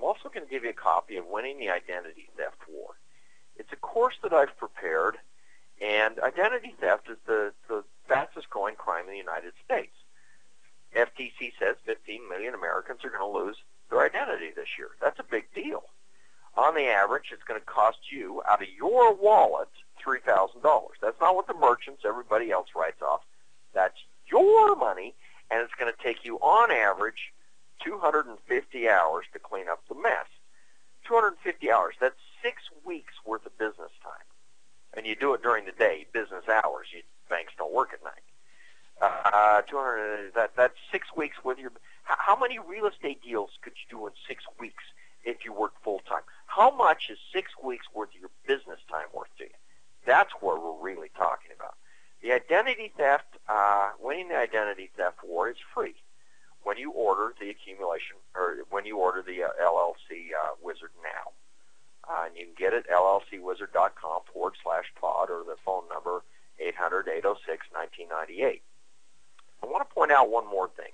I'm also going to give you a copy of Winning the Identity Theft War. It's a course that I've prepared, and identity theft is the fastest growing crime in the United States. FTC says 15 million Americans are going to lose their identity this year. That's a big deal. On the average, it's going to cost you, out of your wallet, $3,000. That's not what the merchants, everybody else writes off. That's your money, and it's going to take you, on average, 250 hours to clean up the mess. 250 hours, that's 6 weeks worth of business time. And you do it during the day, business hours. Banks don't work at night. 200, that's 6 weeks with your... How many real estate deals could you do in 6 weeks if you work full-time? How much is 6 weeks worth of your business time worth to you? That's what we're really talking about. The identity theft, Winning the Identity Theft War is free when you order the accumulation, or when you order the LLC Wizard now. And you can get it at llcwizard.com/Todd, or the phone number 800-806-1998. I want to point out one more thing.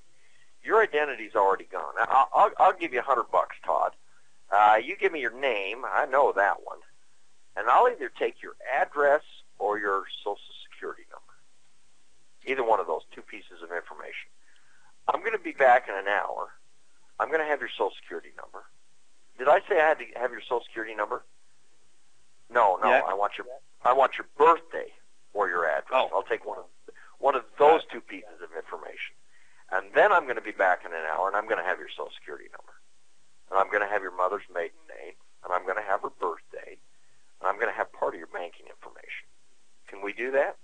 Your identity's already gone. I'll give you $100, Todd. You give me your name, I know that one, and I'll either take your address or your Social Security number. Either one of those two pieces of information. I'm going to be back in an hour. I'm going to have your Social Security number. Did I say I had to have your Social Security number? No. Yeah. I want your birthday or your address. Oh. I'll take one of those two pieces of information. And then I'm going to be back in an hour, and I'm going to have your Social Security number. And I'm going to have your mother's maiden name, and I'm going to have her birthday, and I'm going to have part of your banking information. Can we do that?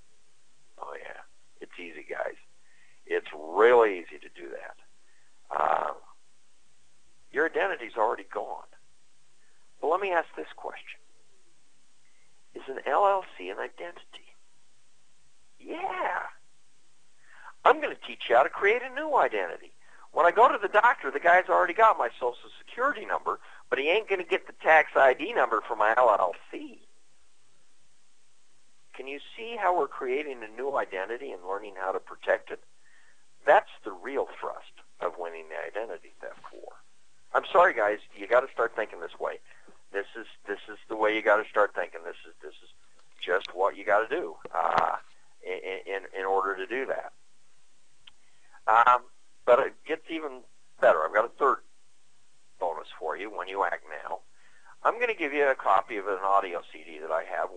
Oh, yeah. It's easy, guys. It's really easy to do that. Your identity's already gone. But let me ask this question. Is an LLC an identity? Yeah. I'm going to teach you how to create a new identity. When I go to the doctor, the guy's already got my Social Security number, but he ain't going to get the tax ID number for my LLC. Can you see how we're creating a new identity and learning how to protect it? That's the real thrust of Winning the Identity Theft War. I'm sorry, guys. You got to start thinking this way. This is the way you got to start thinking. This is just what you got to do in order to do that. But it gets even better. I've got a third bonus for you when you act now. I'm going to give you a copy of an audio CD that I have,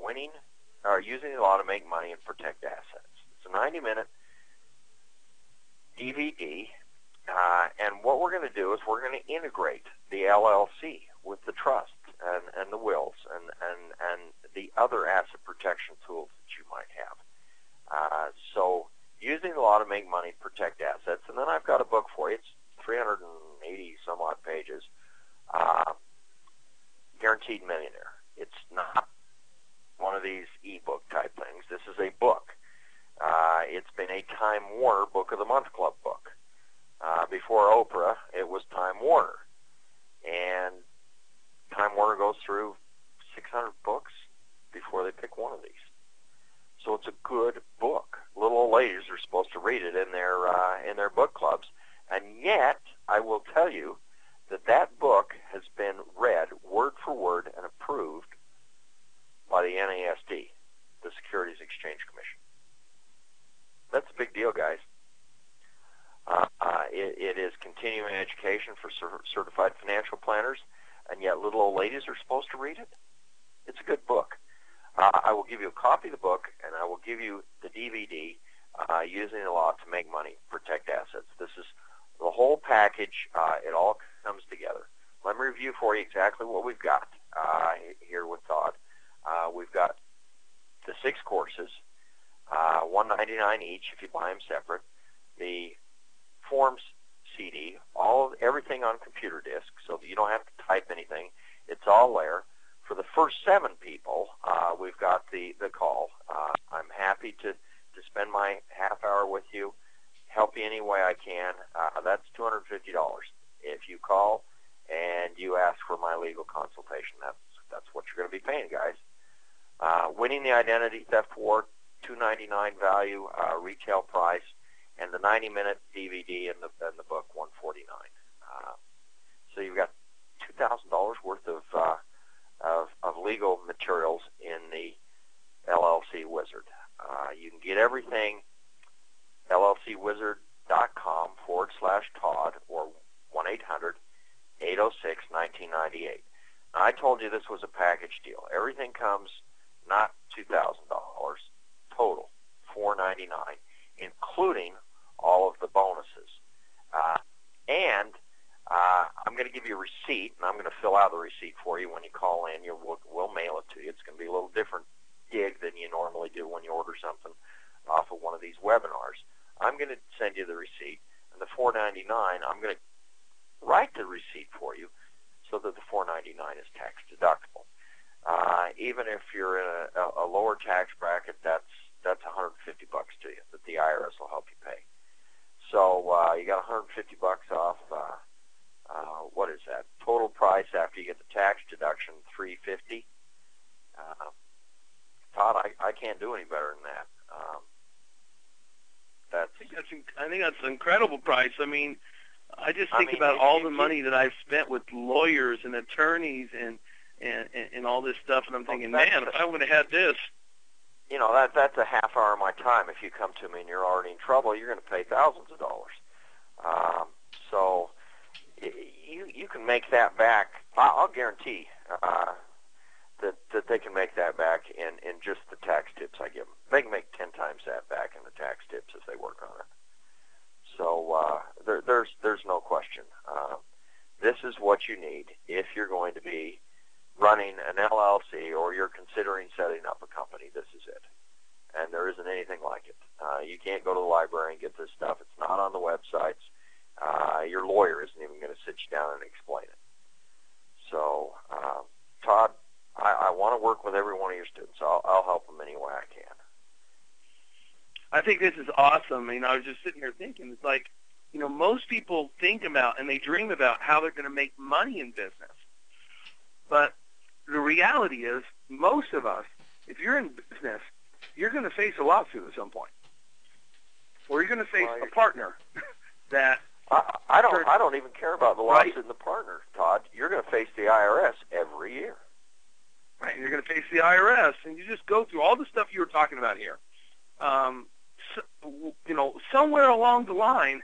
Using the Law to Make Money and Protect Assets. It's a 90-minute DVD, and what we're going to do is we're going to integrate the LLC with the trust and the wills and the other asset protection tools that you might have. So using the law to make money, protect assets, and then I've got a book for you. It's 380 some odd pages. Guaranteed Millionaire. It's not one of these e-book type things. This is a book. It's been a Time Warner Book of the Month Club book. Before Oprah, it was Time Warner. And Time Warner goes through 600 books before they pick one of these. So it's a good book. Little old ladies are supposed to read it in their book clubs. And yet, I will tell you that book has been read word for word and approved by the NASD, the Securities Exchange Commission. That's a big deal, guys. It is continuing education for certified financial planners, and yet little old ladies are supposed to read it. It's a good book. I will give you a copy of the book, and I will give you the DVD, Using the Law to Make Money, Protect Assets. This is the whole package. It all comes together. Let me review for you exactly what we've got here with Todd. We've got the 6 courses, $199 each if you buy them separate. The Forms CD, everything on computer disk, so that you don't have to type anything. It's all there. For the first 7 people, we've got the call. I'm happy to spend my half hour with you, help you any way I can. That's $250 if you call and you ask for my legal consultation. That's what you're going to be paying, guys. Winning the Identity Theft War, $299 value, retail price, and the 90-minute DVD and the book, $149. So you've got $2,000 1998. Now, I told you this was a package deal. Everything comes not $2,000 total, $499, including all of the bonuses. And I'm going to give you a receipt, and I'm going to fill out the receipt for you when you call in. We'll mail it to you. It's going to be a little different gig than you normally do when you order something off of one of these webinars. I'm going to send you the receipt, and the $499, I'm going to write the receipt for you so that the $499 is tax deductible. Even if you're in a lower tax bracket, that's $150 to you that the IRS will help you pay. So you got $150 off. What is that? Total price after you get the tax deduction, $350. Todd, I can't do any better than that. I think that's an incredible price. I mean, I just think about all the money that I've spent with lawyers and attorneys and all this stuff, and I'm thinking, man, if I would have had this. You know, that's a half hour of my time. If you come to me and you're already in trouble, you're going to pay thousands of dollars. So you can make that back. I'll guarantee that they can make that back in just the tax tips I give them. They can make 10 times that back in the tax tips if they work on it. So there's no question. This is what you need if you're going to be running an LLC or you're considering setting up a company. This is it. And there isn't anything like it. You can't go to the library and get this stuff. It's not on the websites. Your lawyer isn't even going to sit you down and explain it. So, Todd, I want to work with every one of your students. I'll help them any way I can. I think this is awesome. I was just sitting here thinking, it's like, most people think about and they dream about how they're going to make money in business. But the reality is, most of us, if you're in business, you're going to face a lawsuit at some point, or you're going to face a partner that. I don't even care about the lawsuit and the partner, Todd. You're going to face the IRS every year. Right, and you're going to face the IRS, and you just go through all the stuff you were talking about here. Somewhere along the line,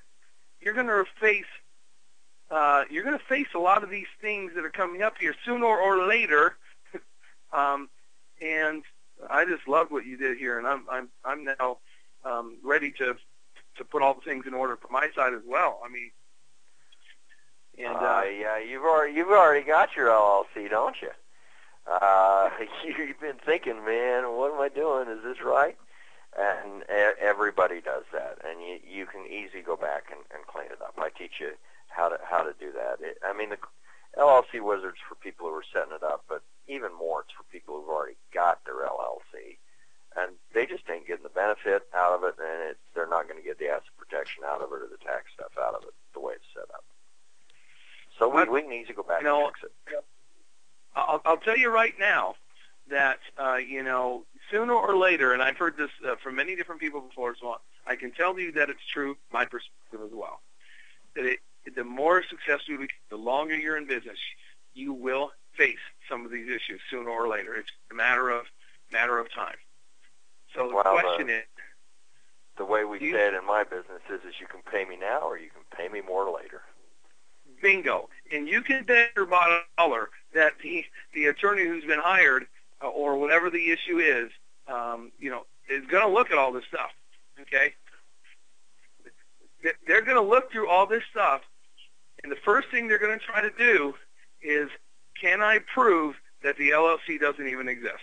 you're going to face a lot of these things that are coming up here sooner or later. And I just love what you did here, and I'm now ready to put all the things in order for my side as well. Yeah, you've already got your LLC, don't you? You've been thinking, man, what am I doing? Is this right? And everybody does that, and you can easily go back and clean it up. I teach you how to do that. The LLC Wizard's for people who are setting it up, but even more, it's for people who've already got their LLC, and they just ain't getting the benefit out of it, and they're not going to get the asset protection out of it or the tax stuff out of it the way it's set up. So we can easily go back and fix it. I'll tell you right now that, sooner or later, and I've heard this from many different people before, so I can tell you that it's true, my perspective as well, that the more successful you become, the longer you're in business, you will face some of these issues sooner or later. It's a matter of time. So the question is, the way we say it in my business is you can pay me now or you can pay me more later. Bingo. And you can bet your bottom dollar that the attorney who's been hired or whatever the issue is going to look at all this stuff, okay? They're going to look through all this stuff, and the first thing they're going to try to do is, can I prove that the LLC doesn't even exist?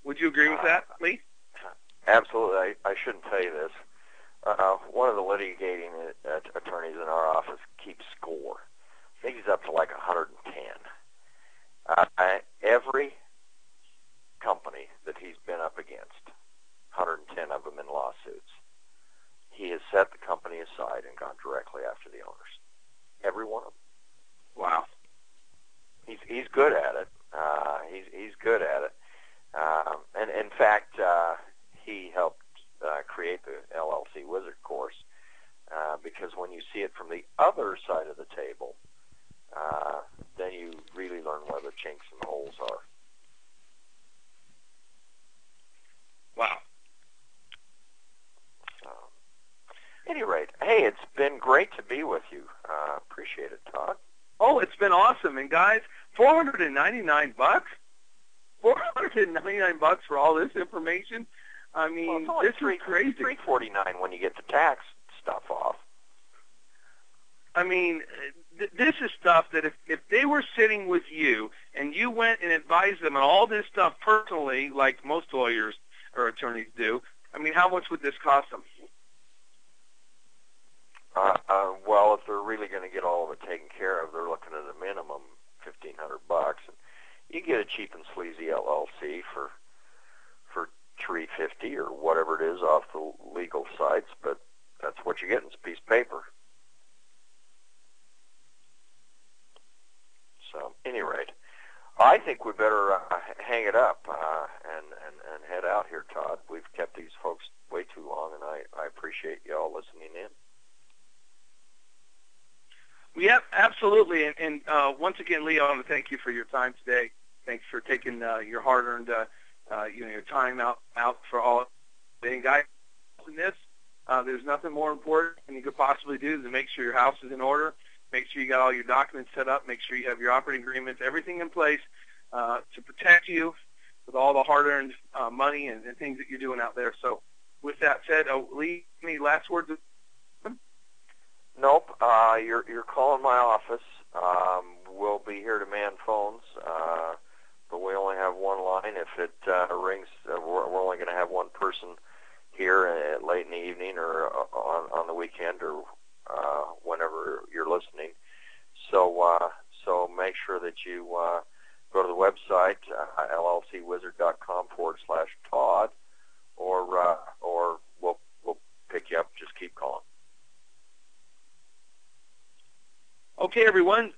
Would you agree with that, Lee? Absolutely. I shouldn't tell you this. One of the litigating attorneys in our office keeps score. I think he's up to like 110. Every company that he's been up against, 110 of them in lawsuits, he has set the company aside and gone directly after the owners. Every one of them. Wow. He's good at it. He's good at it. And in fact, he helped create the LLC Wizard course because when you see it from the other side of the table, then you really learn where the chinks and the holes are. Wow. At any rate, hey, it's been great to be with you. Appreciate it, Todd. been awesome. And guys, $499, $499 for all this information. I mean, well, it's this is crazy. $349 when you get the tax stuff off. I mean, this is stuff that if they were sitting with you and you went and advised them on all this stuff personally, like most lawyers or attorneys do, I mean, how much would this cost them? Well, if they're really going to get all of it taken care of, they're looking at a minimum $1,500. And you get a cheap and sleazy LLC for $350 or whatever it is off the legal sites, but that's what you get in a piece of paper. So, any rate, I think we better hang it up and head out here, Todd. We've kept these folks way too long, and I appreciate you all listening in. Yeah, absolutely. And once again, Lee, I want to thank you for your time today. Thanks for taking your hard-earned, your time out for all. And guys, in this, there's nothing more important than you could possibly do to make sure your house is in order. Make sure you got all your documents set up. Make sure you have your operating agreements, everything in place to protect you with all the hard-earned money and things that you're doing out there. So with that said, Lee, any last words? Nope. You're calling my office. We'll be here to man phones, but we only have one line. If it rings, we're only going to have one person here late in the evening or on the weekend or whenever you're listening. So make sure that you go to the website, llcwizard.com/Todd, or we'll pick you up. Just keep calling. Okay, everyone.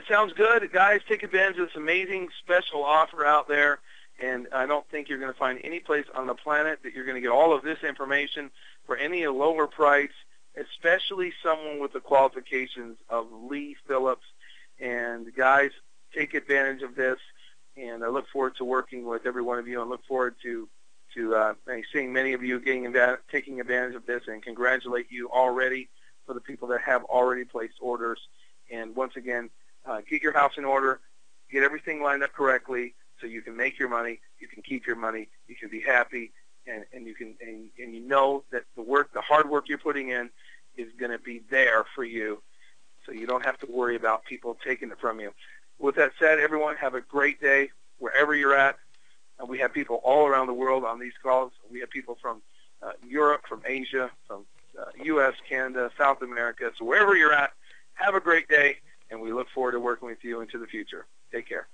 Sounds good. Guys, take advantage of this amazing special offer out there, and I don't think you're going to find any place on the planet that you're going to get all of this information for any lower price, especially someone with the qualifications of Lee Phillips. And guys, take advantage of this, and I look forward to working with every one of you, and look forward to seeing many of you taking advantage of this, and congratulate you already for the people that have already placed orders. And once again, get your house in order, get everything lined up correctly so you can make your money, you can keep your money, you can be happy, and you know that the hard work you're putting in is going to be there for you, so you don't have to worry about people taking it from you. With that said, everyone, have a great day wherever you're at. And we have people all around the world on these calls. We have people from Europe, from Asia, from U.S., Canada, South America. So wherever you're at, have a great day, and we look forward to working with you into the future. Take care.